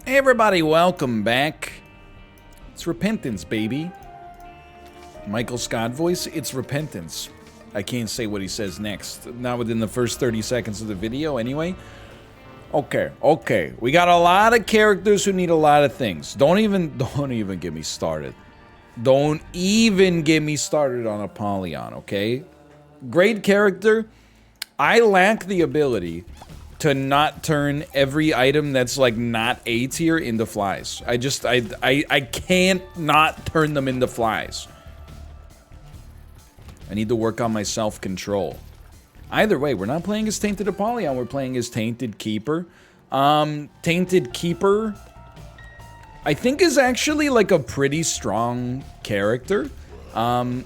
Hey everybody, welcome back. It's Repentance, baby. Michael Scott voice, it's Repentance. I can't say what he says next. Not within the first 30 seconds of the video, anyway. Okay. We got a lot of characters who need a lot of things. Don't even get me started. Don't even get me started on Apollyon, okay? Great character. I lack the ability to not turn every item that's like not A tier into flies. I can't not turn them into flies. I need to work on my self-control. Either way, we're not playing as Tainted Apollyon, we're playing as Tainted Keeper. Tainted Keeper, I think, is actually like a pretty strong character. And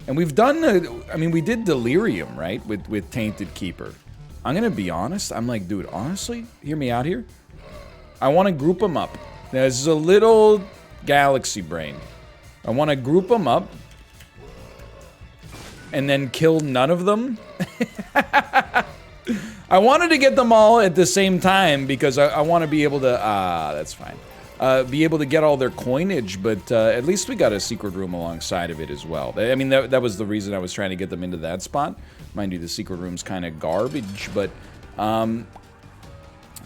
we've done, we did Delirium, right, with Tainted Keeper. I'm gonna be honest, I'm like, dude, honestly, hear me out here. I want to group them up. There's a little galaxy brain. I want to group them up and then kill none of them. I wanted to get them all at the same time because I want to be able to, that's fine. Be able to get all their coinage, but at least we got a secret room alongside of it as well. I mean, that was the reason I was trying to get them into that spot. Mind you, the secret room's kind of garbage, but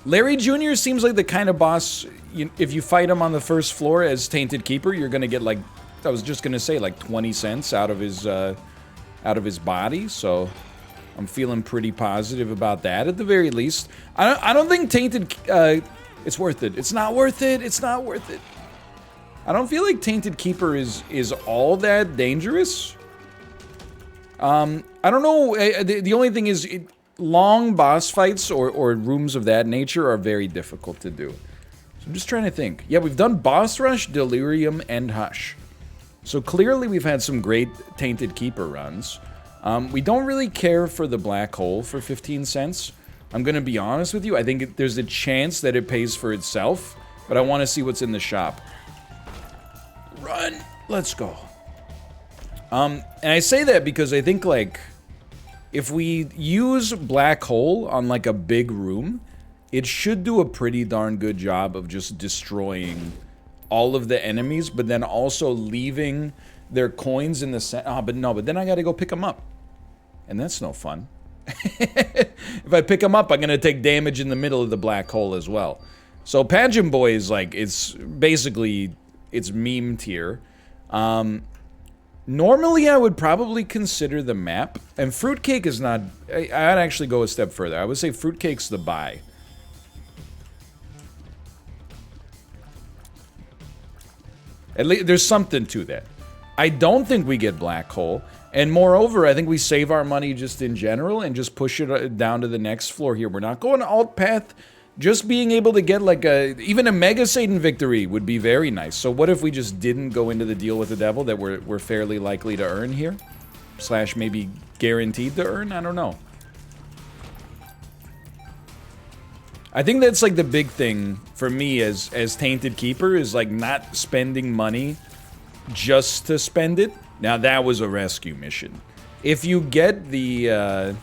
Larry Jr. seems like the kind of boss, if you fight him on the first floor as Tainted Keeper, you're gonna get like, I was just gonna say, like 20 cents out of his body, so I'm feeling pretty positive about that at the very least. I don't think Tainted, it's worth it. It's not worth it. It's not worth it. I don't feel like Tainted Keeper is all that dangerous. I don't know. The only thing is, long boss fights or rooms of that nature are very difficult to do. So I'm just trying to think. Yeah, we've done Boss Rush, Delirium, and Hush. So clearly we've had some great Tainted Keeper runs. We don't really care for the black hole for 15 cents. I'm gonna be honest with you, I think there's a chance that it pays for itself, but I want to see what's in the shop. Run! Let's go. And I say that because I think, like, if we use black hole on, like, a big room, it should do a pretty darn good job of just destroying all of the enemies, but then also leaving their coins in the center. Oh, but then I gotta go pick them up. And that's no fun. If I pick them up, I'm gonna take damage in the middle of the black hole as well. So Pageant Boy is like, it's basically, it's meme tier. Normally I would probably consider the map, and Fruitcake is not, I'd actually go a step further. I would say Fruitcake's the buy. At least there's something to that. I don't think we get black hole, and moreover, I think we save our money just in general and just push it down to the next floor here. We're not going alt path. Just being able to get like even a Mega Satan victory would be very nice. So what if we just didn't go into the deal with the devil that we're fairly likely to earn here? Slash maybe guaranteed to earn? I don't know. I think that's like the big thing for me as Tainted Keeper is like not spending money just to spend it. Now that was a rescue mission. If you get the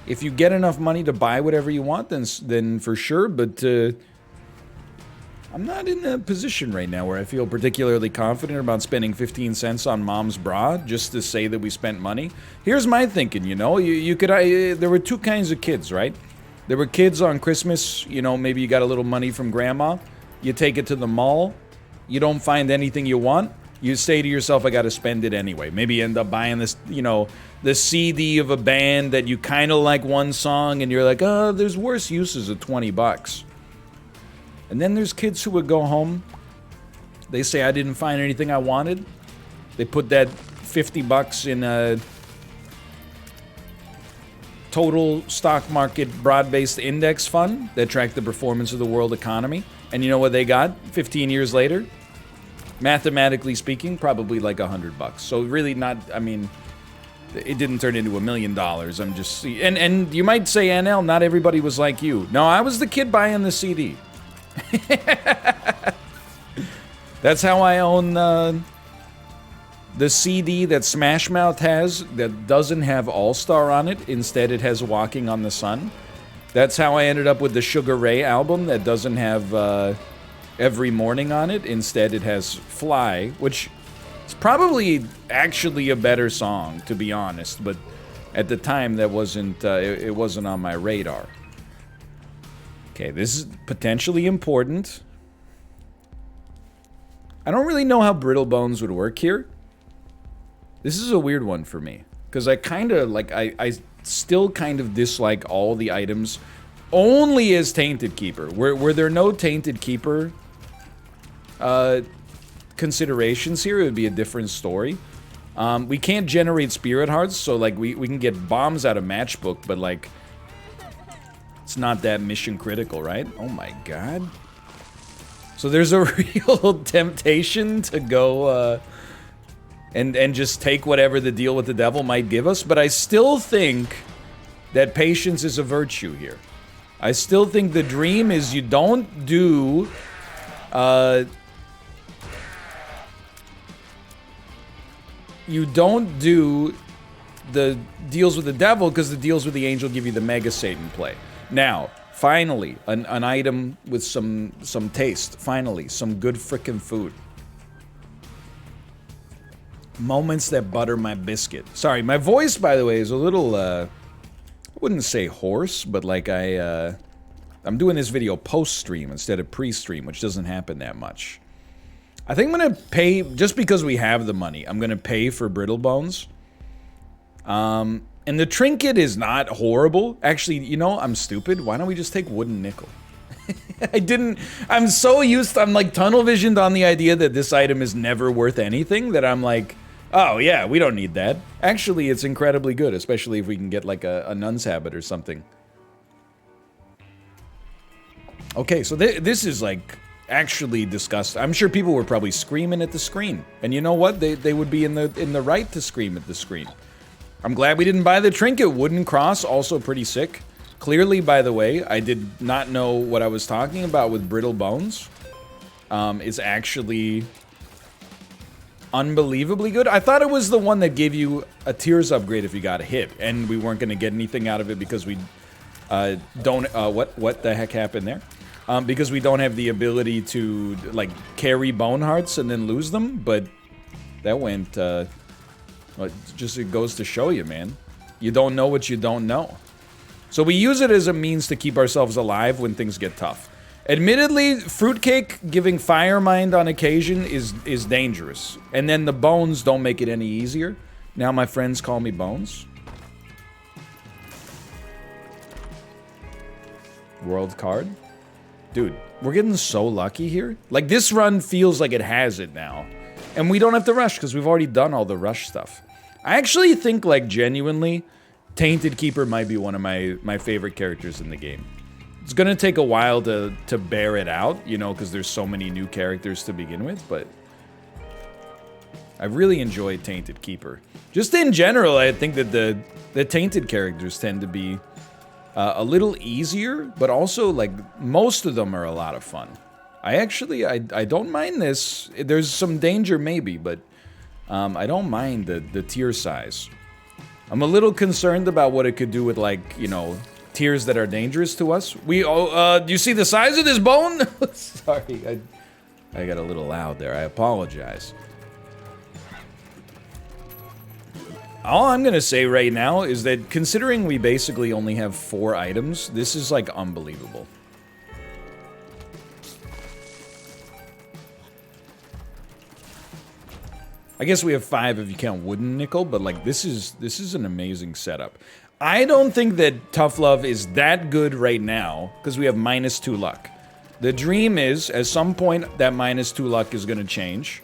if you get enough money to buy whatever you want, then for sure, but I'm not in a position right now where I feel particularly confident about spending 15 cents on mom's bra just to say that we spent money. Here's my thinking, you know, you could, there were two kinds of kids, right? There were kids on Christmas, you know, maybe you got a little money from grandma, you take it to the mall, you don't find anything you want, you say to yourself, I gotta spend it anyway. Maybe you end up buying this, you know, the CD of a band that you kind of like one song and you're like, oh, there's worse uses of 20 bucks. And then there's kids who would go home, they say, I didn't find anything I wanted. They put that 50 bucks in a total stock market broad-based index fund that tracked the performance of the world economy. And you know what they got 15 years later? Mathematically speaking, probably like $100. So really not, I mean, it didn't turn into $1 million. I'm just, and you might say, NL, not everybody was like you. No, I was the kid buying the CD. That's how I own the CD that Smash Mouth has that doesn't have All-Star on it. Instead, it has Walking on the Sun. That's how I ended up with the Sugar Ray album that doesn't have Every Morning on it. Instead, it has Fly, which is probably actually a better song, to be honest. But at the time, that wasn't it wasn't on my radar. Okay, this is potentially important. I don't really know how Brittle Bones would work here. This is a weird one for me. Because I kind of, like, I still kind of dislike all the items only as Tainted Keeper. Were there no Tainted Keeper considerations here, it would be a different story. We can't generate Spirit Hearts, so, like, we can get bombs out of Matchbook, but, like, it's not that mission critical, right? Oh my god. So there's a real temptation to go, and just take whatever the deal with the devil might give us, but I still think that patience is a virtue here. I still think the dream is you don't do, the deals with the devil, because the deals with the angel give you the Mega Satan play. Now, finally, an item with some taste. Finally, some good frickin' food. Moments that butter my biscuit. Sorry, my voice, by the way, is a little, I wouldn't say hoarse, but like I'm doing this video post-stream instead of pre-stream, which doesn't happen that much. I think I'm gonna pay, just because we have the money, I'm gonna pay for Brittle Bones. And the trinket is not horrible. Actually, you know, I'm stupid. Why don't we just take Wooden Nickel? I'm so used to, I'm like tunnel visioned on the idea that this item is never worth anything that I'm like, oh yeah, we don't need that. Actually, it's incredibly good, especially if we can get like a nun's habit or something. Okay, so this is like actually disgusting. I'm sure people were probably screaming at the screen. And you know what? They would be in the right to scream at the screen. I'm glad we didn't buy the trinket. Wooden cross, also pretty sick. Clearly, by the way, I did not know what I was talking about with Brittle Bones. It's actually unbelievably good. I thought it was the one that gave you a Tears upgrade if you got a hit, and we weren't going to get anything out of it because we don't... what the heck happened there? Because we don't have the ability to, like, carry Bone Hearts and then lose them, but that went... it goes to show you, man. You don't know what you don't know. So we use it as a means to keep ourselves alive when things get tough. Admittedly, Fruitcake giving Fire Mind on occasion is dangerous. And then the bones don't make it any easier. Now my friends call me Bones. World card. Dude, we're getting so lucky here. Like, this run feels like it has it now. And we don't have to rush, because we've already done all the rush stuff. I actually think, like, genuinely, Tainted Keeper might be one of my favorite characters in the game. It's gonna take a while to bear it out, you know, because there's so many new characters to begin with, but... I really enjoyed Tainted Keeper. Just in general, I think that the Tainted characters tend to be a little easier, but also, like, most of them are a lot of fun. I don't mind this. There's some danger maybe, but I don't mind the tier size. I'm a little concerned about what it could do with, like, you know, tiers that are dangerous to us. Do you see the size of this bone? Sorry, I got a little loud there. I apologize. All I'm gonna say right now is that considering we basically only have 4 items, this is, like, unbelievable. I guess we have 5 if you count Wooden Nickel, but, like, this is an amazing setup. I don't think that Tough Love is that good right now, because we have -2 luck. The dream is, at some point, that -2 luck is gonna change.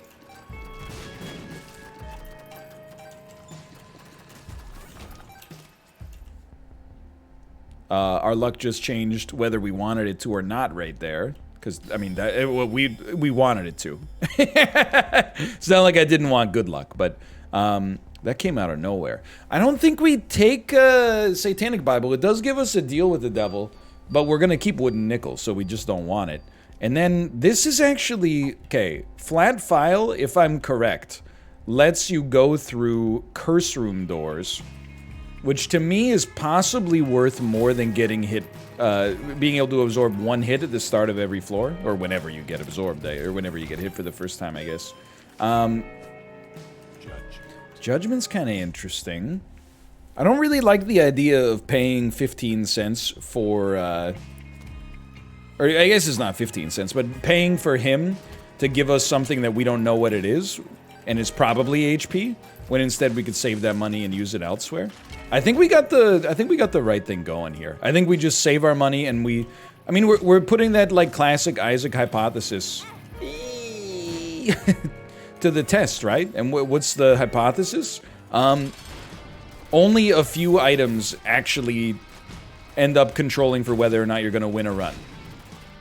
Our luck just changed whether we wanted it to or not right there. Because, I mean, we wanted it to. It's not like I didn't want good luck, but that came out of nowhere. I don't think we take Satanic Bible. It does give us a deal with the devil, but we're going to keep Wooden Nickel, so we just don't want it. And then this is actually... Okay, Flat File, if I'm correct, lets you go through Curse Room doors which to me is possibly worth more than getting hit, being able to absorb one hit at the start of every floor, or whenever you get absorbed, or whenever you get hit for the first time, I guess. Judgment's kind of interesting. I don't really like the idea of paying 15 cents for, or I guess it's not 15 cents, but paying for him to give us something that we don't know what it is, and it's probably HP, when instead we could save that money and use it elsewhere. I think we got the right thing going here. I think we just save our money and I mean, we're putting that, like, classic Isaac hypothesis to the test, right? And what's the hypothesis? Only a few items actually end up controlling for whether or not you're gonna win a run.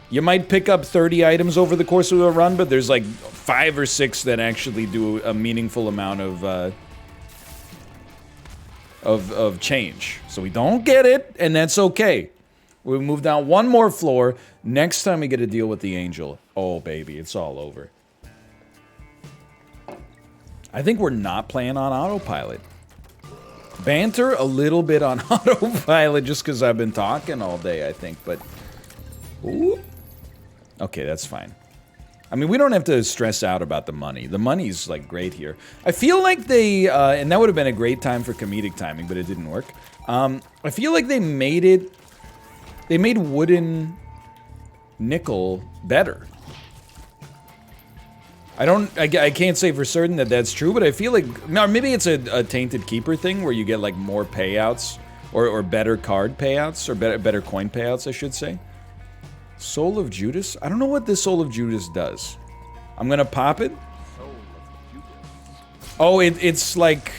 You might pick up 30 items over the course of a run, but there's like 5 or 6 that actually do a meaningful amount of change. So we don't get it, and that's okay. We move down one more floor. Next time we get to deal with the angel, oh baby, it's all over. I think we're not playing on autopilot. Banter a little bit on autopilot just because I've been talking all day, I think, but... Ooh. Okay, that's fine. I mean, we don't have to stress out about the money. The money's, like, great here. I feel like they, and that would have been a great time for comedic timing, but it didn't work. I feel like they made wooden nickel better. I can't say for certain that that's true, but I feel like, or maybe it's a Tainted Keeper thing where you get, like, more payouts, or better card payouts, or better coin payouts, I should say. Soul of Judas? I don't know what this Soul of Judas does. I'm gonna pop it. Oh, it's like...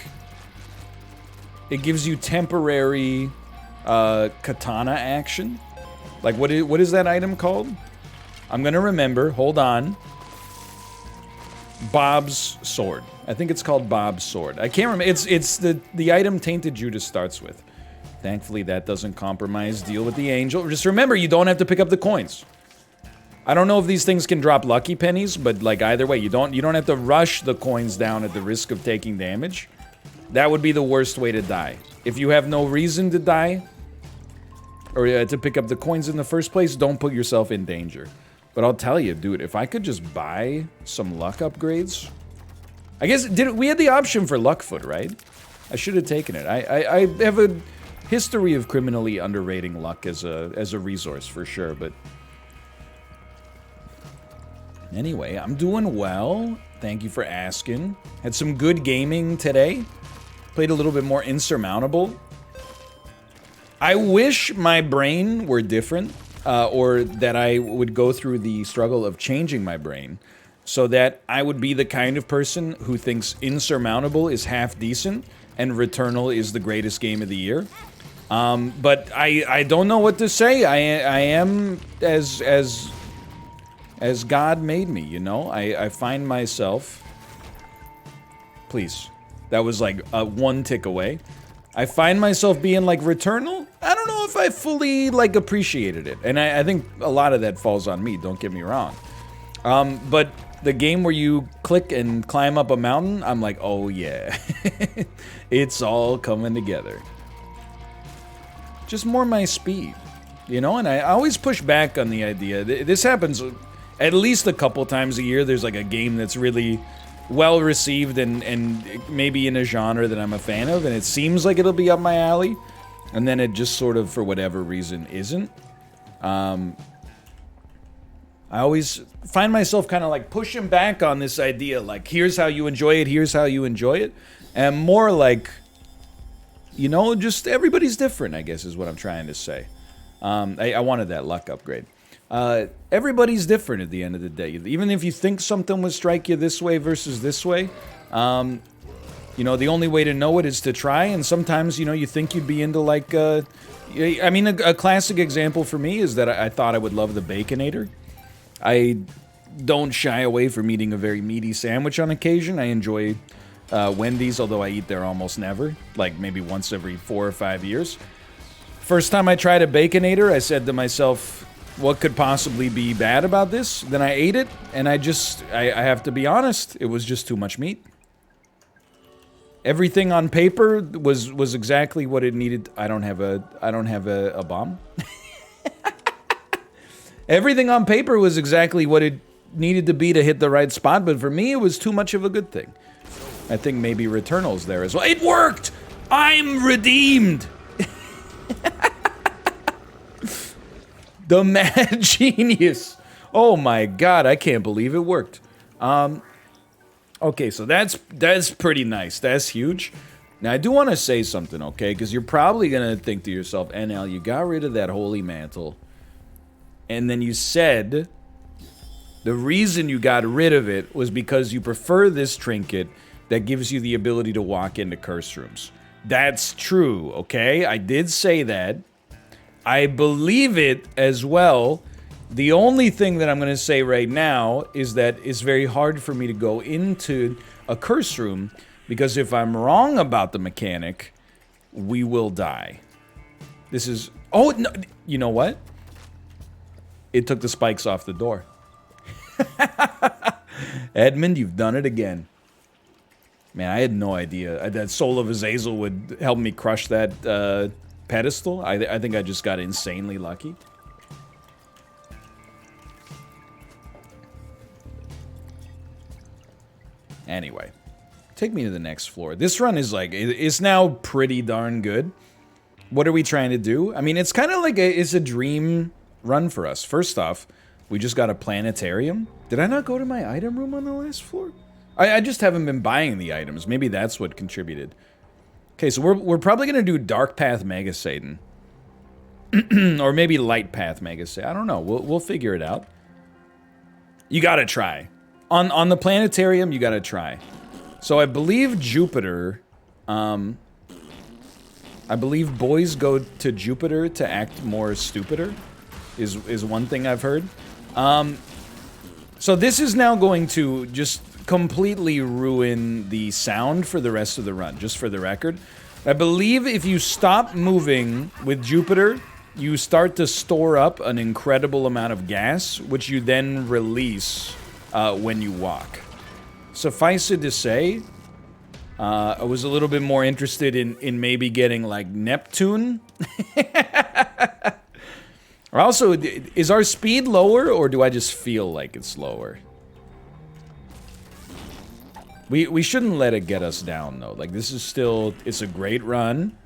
It gives you temporary katana action. Like, what is that item called? I'm gonna remember. Hold on. Bob's Sword. I think it's called Bob's Sword. I can't remember. It's the item Tainted Judas starts with. Thankfully, that doesn't compromise deal with the angel. Just remember, you don't have to pick up the coins. I don't know if these things can drop lucky pennies, but like either way, you don't have to rush the coins down at the risk of taking damage. That would be the worst way to die. If you have no reason to die, or to pick up the coins in the first place, don't put yourself in danger. But I'll tell you, dude, if I could just buy some luck upgrades... I guess, we had the option for Luckfoot, right? I should have taken it. I have a history of criminally underrating luck as a resource, for sure, but... Anyway, I'm doing well. Thank you for asking. Had some good gaming today. Played a little bit more Insurmountable. I wish my brain were different, or that I would go through the struggle of changing my brain, so that I would be the kind of person who thinks Insurmountable is half decent, and Returnal is the greatest game of the year. But I don't know what to say. I am as God made me, you know? I find myself... Please. That was like one tick away. I find myself being like, Returnal? I don't know if I fully, like, appreciated it. And I think a lot of that falls on me, don't get me wrong. But the game where you click and climb up a mountain, I'm like, oh yeah. It's all coming together. Just more my speed, you know? And I always push back on the idea. This happens at least a couple times a year. There's like a game that's really well received and maybe in a genre that I'm a fan of, and it seems like it'll be up my alley, and then it just sort of, for whatever reason, isn't. I always find myself kind of like pushing back on this idea, like, here's how you enjoy it, here's how you enjoy it, and more like, you know, just everybody's different, I guess is what I'm trying to say. I wanted that luck upgrade. Everybody's different at the end of the day. Even if you think something would strike you this way versus this way, you know, the only way to know it is to try, and sometimes, you know, you think you'd be into, like, I mean, a classic example for me is that I thought I would love the Baconator. I don't shy away from eating a very meaty sandwich on occasion. I enjoy Wendy's, although I eat there almost never, like maybe once every 4 or 5 years. First time I tried a Baconator, I said to myself, what could possibly be bad about this? Then I ate it, and I have to be honest, it was just too much meat. Everything on paper was exactly what it needed. I don't have a bomb. Everything on paper was exactly what it needed to be to hit the right spot, but for me, it was too much of a good thing. I think maybe Returnal's there as well. It worked! I'm redeemed! The mad genius. Oh my god, I can't believe it worked. Okay, so that's pretty nice. That's huge. Now, I do want to say something, okay? Because you're probably going to think to yourself, NL, you got rid of that holy mantle. And then you said the reason you got rid of it was because you prefer this trinket that gives you the ability to walk into curse rooms. That's true, okay? I did say that. I believe it as well. The only thing that I'm going to say right now is that it's very hard for me to go into a curse room because if I'm wrong about the mechanic, we will die. This is... Oh, no, you know what? It took the spikes off the door. Edmund, you've done it again. Man, I had no idea that Soul of Azazel would help me crush that pedestal. I think I just got insanely lucky. Anyway, take me to the next floor. This run is like, it's now pretty darn good. What are we trying to do? I mean, it's kind of like it's a dream run for us. First off, we just got a planetarium. Did I not go to my item room on the last floor? I just haven't been buying the items. Maybe that's what contributed. Okay, so we're probably going to do Dark Path Mega Satan. Or maybe Light Path Mega Satan. I don't know. We'll figure it out. You got to try. On the planetarium, you gotta try. So I believe Jupiter, I believe boys go to Jupiter to act more stupider, is one thing I've heard. So this is now going to just completely ruin the sound for the rest of the run, just for the record. I believe if you stop moving with Jupiter, you start to store up an incredible amount of gas, which you then release when you walk. Suffice it to say, I was a little bit more interested in maybe getting like Neptune. Also, is our speed lower or do I just feel like it's lower? We shouldn't let it get us down though. Like this is still, it's a great run.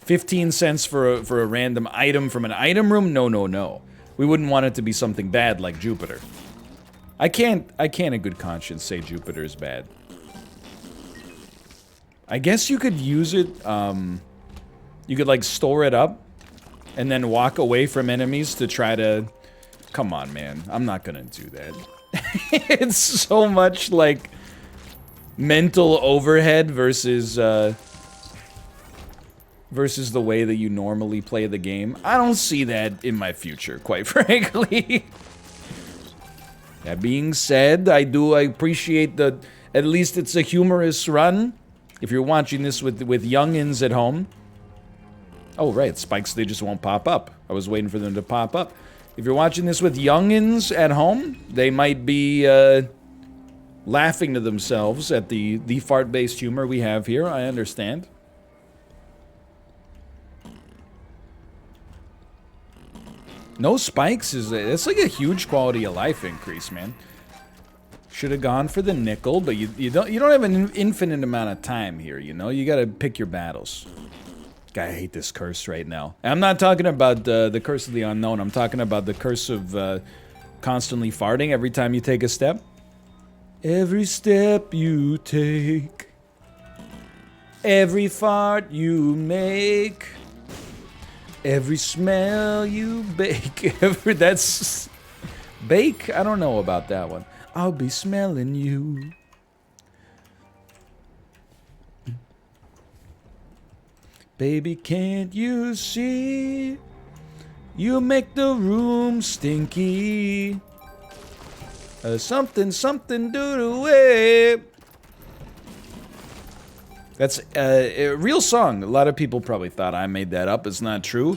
15 cents for a random item from an item room? No. We wouldn't want it to be something bad like Jupiter. I can't in good conscience say Jupiter is bad. I guess you could use it, you could like store it up and then walk away from enemies to try to... Come on, man. I'm not gonna do that. It's so much like mental overhead versus versus the way that you normally play the game. I don't see that in my future, quite frankly. That being said, I appreciate the... At least it's a humorous run. If you're watching this with youngins at home... Oh, right, spikes, they just won't pop up. I was waiting for them to pop up. If you're watching this with youngins at home, they might be laughing to themselves at the fart-based humor we have here. I understand. No spikes it's like a huge quality of life increase, man. Should have gone for the nickel, but you don't have an infinite amount of time here, you know? You gotta pick your battles. God, I hate this curse right now. And I'm not talking about the curse of the unknown. I'm talking about the curse of constantly farting every time you take a step. Every step you take, every fart you make, every smell you bake. That's... Bake? I don't know about that one. I'll be smelling you. Baby, can't you see? You make the room stinky. Something doo-doo-way. That's a real song. A lot of people probably thought I made that up. It's not true.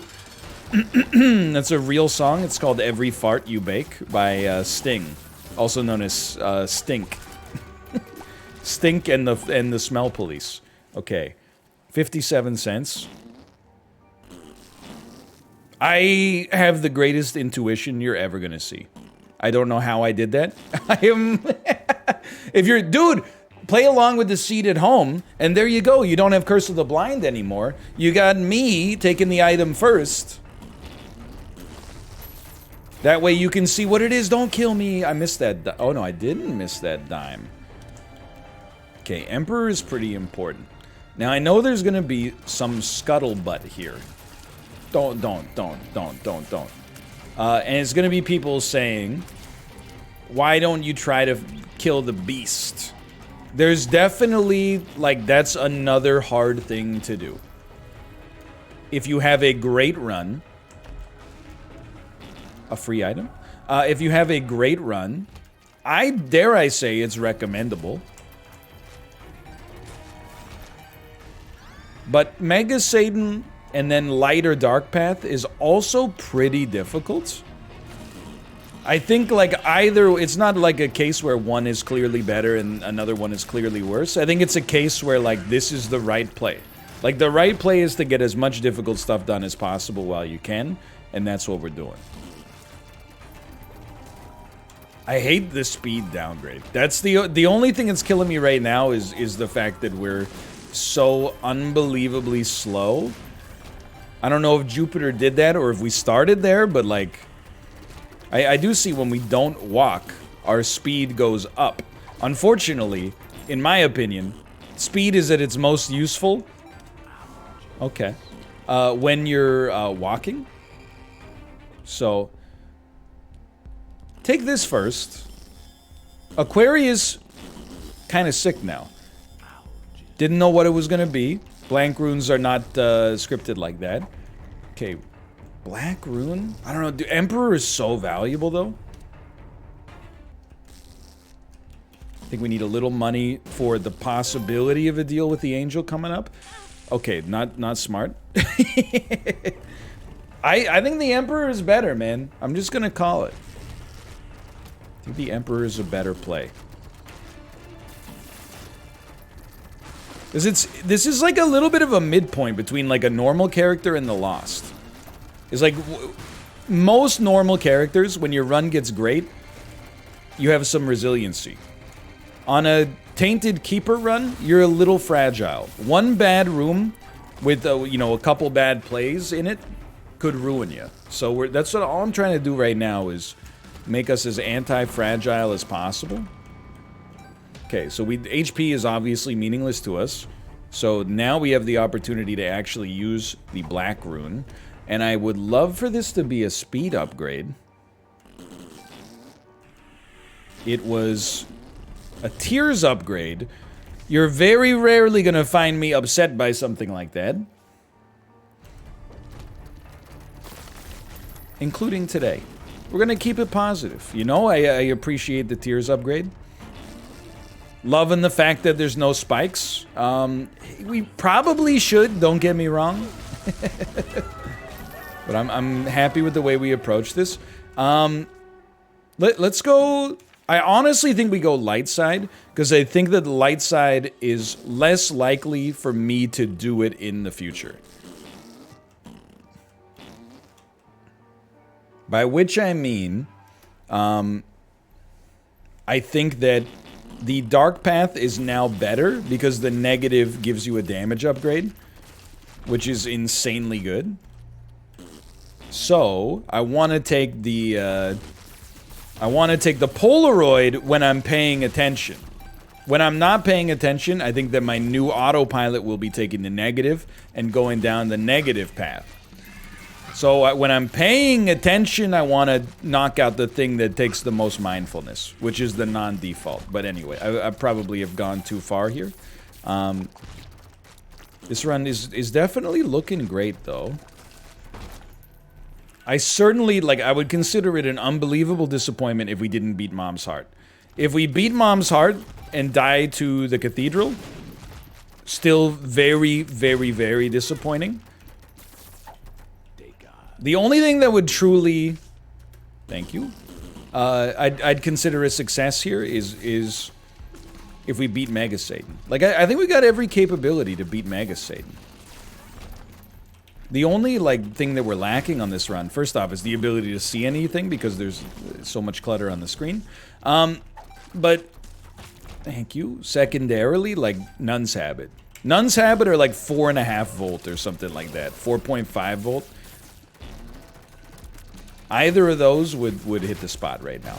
That's a real song. It's called Every Fart You Bake by Sting, also known as Stink. Stink and the smell police. Okay. 57 cents. I have the greatest intuition you're ever gonna see. I don't know how I did that. I am... If you're... Dude, play along with the seed at home, and there you go. You don't have Curse of the Blind anymore. You got me taking the item first. That way you can see what it is. Don't kill me. I missed that. Oh, no, I didn't miss that dime. Okay, Emperor is pretty important. Now, I know there's gonna be some scuttlebutt here. Don't. And it's gonna be people saying, why don't you try to kill the beast? There's definitely, like, that's another hard thing to do. If you have a great run, a free item? If you have a great run, dare I say it's recommendable. But Mega Satan and then Light or Dark Path is also pretty difficult. I think, like, either... It's not like a case where one is clearly better and another one is clearly worse. I think it's a case where, like, this is the right play. Like, the right play is to get as much difficult stuff done as possible while you can, and that's what we're doing. I hate the speed downgrade. That's the only thing that's killing me right now is the fact that we're so unbelievably slow. I don't know if Jupiter did that or if we started there, but, like... I do see when we don't walk, our speed goes up. Unfortunately, in my opinion, speed is at its most useful. Okay. When you're walking. So, take this first. Aquarius, kind of sick now. Didn't know what it was gonna be. Blank runes are not scripted like that. Okay. Black Rune? I don't know. Dude, Emperor is so valuable, though. I think we need a little money for the possibility of a deal with the Angel coming up. Okay, not smart. I think the Emperor is better, man. I'm just gonna call it. I think the Emperor is a better play. This is like a little bit of a midpoint between like a normal character and the Lost. It's like, most normal characters, when your run gets great, you have some resiliency. On a Tainted Keeper run, you're a little fragile. One bad room with, you know, a couple bad plays in it could ruin you. So that's what all I'm trying to do right now is make us as anti-fragile as possible. Okay, so HP is obviously meaningless to us. So now we have the opportunity to actually use the Black Rune. And I would love for this to be a speed upgrade. It was a Tears upgrade. You're very rarely going to find me upset by something like that. Including today. We're going to keep it positive. You know, I appreciate the Tears upgrade. Loving the fact that there's no spikes. We probably should, don't get me wrong. But I'm happy with the way we approach this. Let's go... I honestly think we go light side, because I think that the light side is less likely for me to do it in the future. By which I mean, I think that the Dark Path is now better, because the negative gives you a damage upgrade, which is insanely good. So, I want to take the Polaroid when I'm paying attention. When I'm not paying attention, I think that my new autopilot will be taking the negative and going down the negative path. So, when I'm paying attention, I want to knock out the thing that takes the most mindfulness, which is the non-default. But anyway, I probably have gone too far here. This run is definitely looking great, though. I certainly, like, I would consider it an unbelievable disappointment if we didn't beat Mom's Heart. If we beat Mom's Heart and die to the Cathedral, still very, very, very disappointing. The only thing that would truly, thank you, I'd consider a success here is if we beat Mega Satan. Like, I think we got every capability to beat Mega Satan. The only, like, thing that we're lacking on this run, first off, is the ability to see anything because there's so much clutter on the screen. But, thank you. Secondarily, like, Nun's Habit. Nun's Habit are like 4.5 volt or something like that. 4.5 volt. Either of those would hit the spot right now.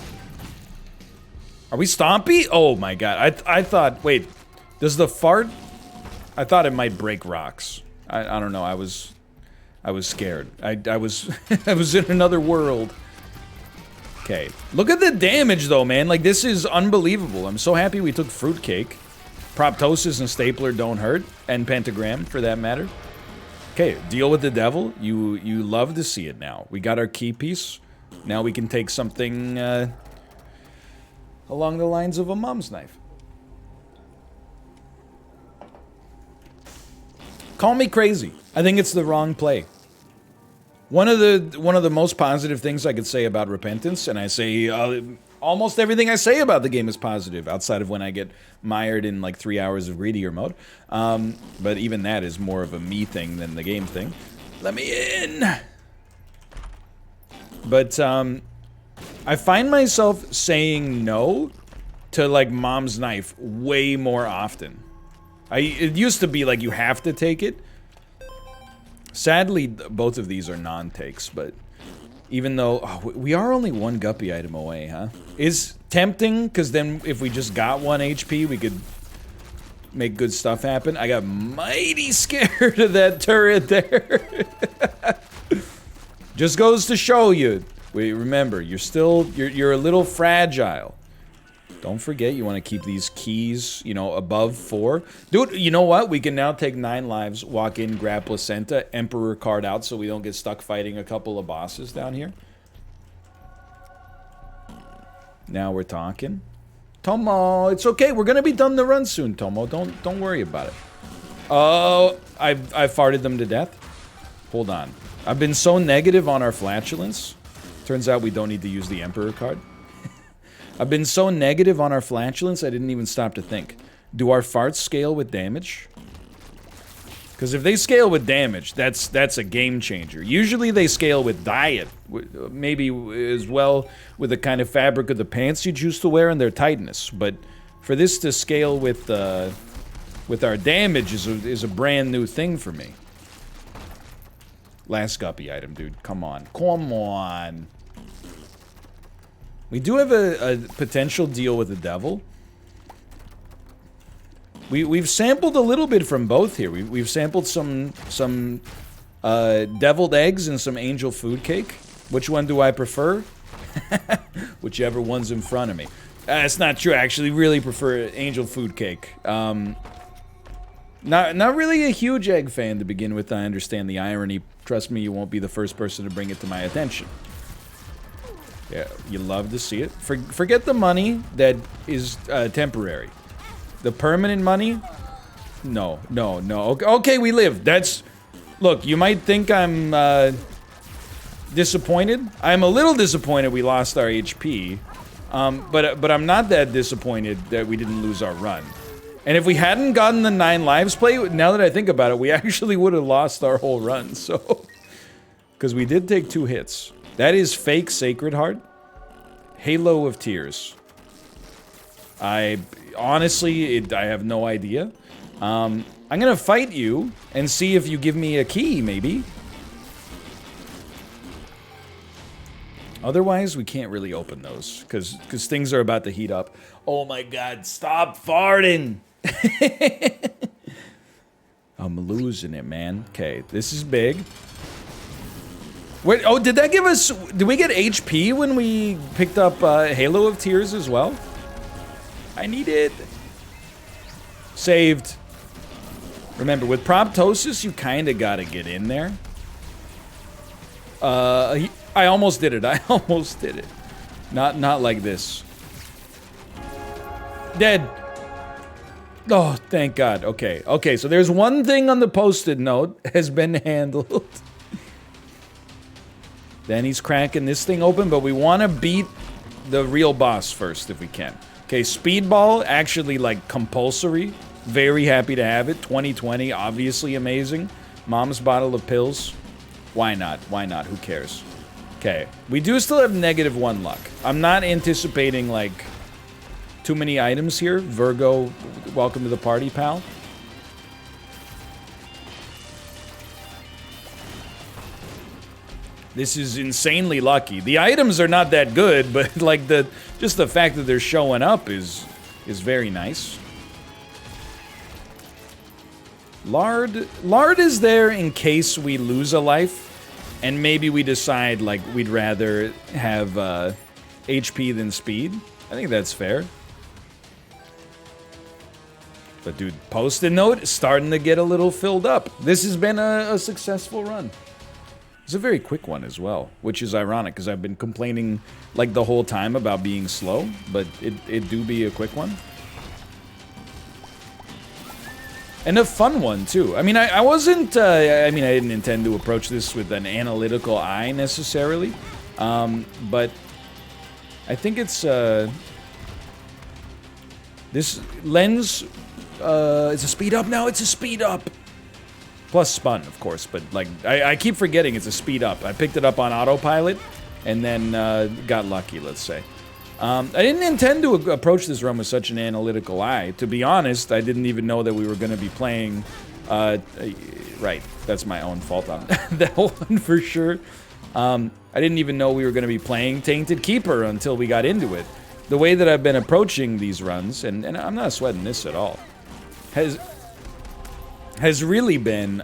Are we Stompy? Oh my god. I thought, wait, does the fart? I thought it might break rocks. I don't know. I was scared. I was I was in another world. Okay. Look at the damage though, man. Like, this is unbelievable. I'm so happy we took Fruitcake. Proptosis and Stapler don't hurt. And Pentagram, for that matter. Okay, deal with the devil. You love to see it now. We got our key piece. Now we can take something along the lines of a mom's knife. Call me crazy. I think it's the wrong play. One of the most positive things I could say about Repentance, and I say almost everything I say about the game is positive, outside of when I get mired in like 3 hours of greedier mode. But even that is more of a me thing than the game thing. Let me in! But I find myself saying no to like mom's knife way more often. It used to be like you have to take it. Sadly, both of these are non-takes, but even though we are only one guppy item away, huh? Is tempting, because then if we just got 1 HP, we could make good stuff happen. I got mighty scared of that turret there. Just goes to show you. Remember, you're a little fragile. Don't forget, you want to keep these keys, you know, above 4. Dude, you know what? We can now take 9 lives, walk in, grab Placenta, Emperor card out so we don't get stuck fighting a couple of bosses down here. Now we're talking. Tomo, it's okay. We're going to be done the run soon, Tomo. Don't worry about it. Oh, I farted them to death. Hold on. I've been so negative on our flatulence. Turns out we don't need to use the Emperor card. I've been so negative on our flatulence, I didn't even stop to think. Do our farts scale with damage? Because if they scale with damage, that's a game changer. Usually they scale with diet. Maybe as well with the kind of fabric of the pants you choose to wear and their tightness. But for this to scale with our damage is a brand new thing for me. Last guppy item, dude. Come on. Come on. We do have a potential deal with the devil. We've sampled a little bit from both here. We've sampled some deviled eggs and some angel food cake. Which one do I prefer? Whichever one's in front of me. It's not true. I actually really prefer angel food cake. Not really a huge egg fan to begin with. I understand the irony. Trust me, you won't be the first person to bring it to my attention. Yeah, you love to see it. Forget the money that is temporary. The permanent money? No. Okay, we live. Look, you might think I'm disappointed. I'm a little disappointed we lost our HP. But I'm not that disappointed that we didn't lose our run. And if we hadn't gotten the 9 lives play, now that I think about it, we actually would have lost our whole run, so... Because we did take 2 hits. That is fake Sacred Heart. Halo of Tears. Honestly, I have no idea. I'm gonna fight you and see if you give me a key, maybe. Otherwise, we can't really open those, because things are about to heat up. Oh my god, stop farting! I'm losing it, man. Okay, this is big. Wait, oh, did that give us... Did we get HP when we picked up Halo of Tears as well? I need it. Saved. Remember, with Proptosis, you kind of got to get in there. I almost did it. I almost did it. Not like this. Dead. Oh, thank God. Okay, so there's one thing on the post-it note has been handled. Then he's cracking this thing open, but we want to beat the real boss first if we can. Okay, Speedball, actually, like, compulsory. Very happy to have it. 2020, obviously amazing. Mom's bottle of pills. Why not? Why not? Who cares? Okay, we do still have -1 luck. I'm not anticipating, like, too many items here. Virgo, welcome to the party, pal. This is insanely lucky. The items are not that good, but like just the fact that they're showing up is very nice. Lard is there in case we lose a life, and maybe we decide like we'd rather have HP than speed. I think that's fair. But dude, Post-it note is starting to get a little filled up. This has been a successful run. It's a very quick one as well, which is ironic because I've been complaining like the whole time about being slow, but it do be a quick one. And a fun one too. I mean, I wasn't, I mean, I didn't intend to approach this with an analytical eye necessarily, but I think it's, this lens, it's a speed up now, it's a speed up. Plus spun, of course, but like I keep forgetting it's a speed up. I picked it up on autopilot, and then got lucky, let's say. I didn't intend to approach this run with such an analytical eye. To be honest, I didn't even know that we were going to be playing... right, that's my own fault on that one for sure. I didn't even know we were going to be playing Tainted Keeper until we got into it. The way that I've been approaching these runs, and I'm not sweating this at all, has really been,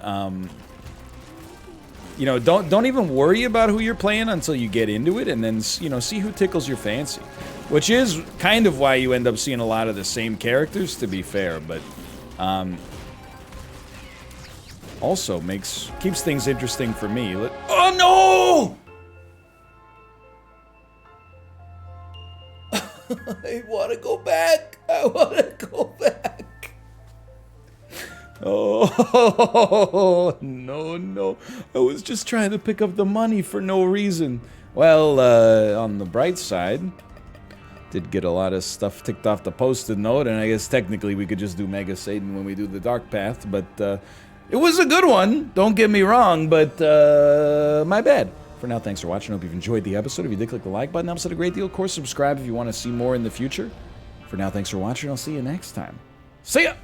you know, don't even worry about who you're playing until you get into it, and then, you know, see who tickles your fancy. Which is kind of why you end up seeing a lot of the same characters, to be fair, but, also keeps things interesting for me. Oh, no! I want to go back. I want to go back. Oh, no. I was just trying to pick up the money for no reason. Well, on the bright side, did get a lot of stuff ticked off the Post-it note, and I guess technically we could just do Mega Satan when we do the Dark Path, but it was a good one, don't get me wrong, but my bad. For now, thanks for watching. I hope you've enjoyed the episode. If you did, click the like button. Helps out a great deal. Of course, subscribe if you want to see more in the future. For now, thanks for watching. I'll see you next time. See ya!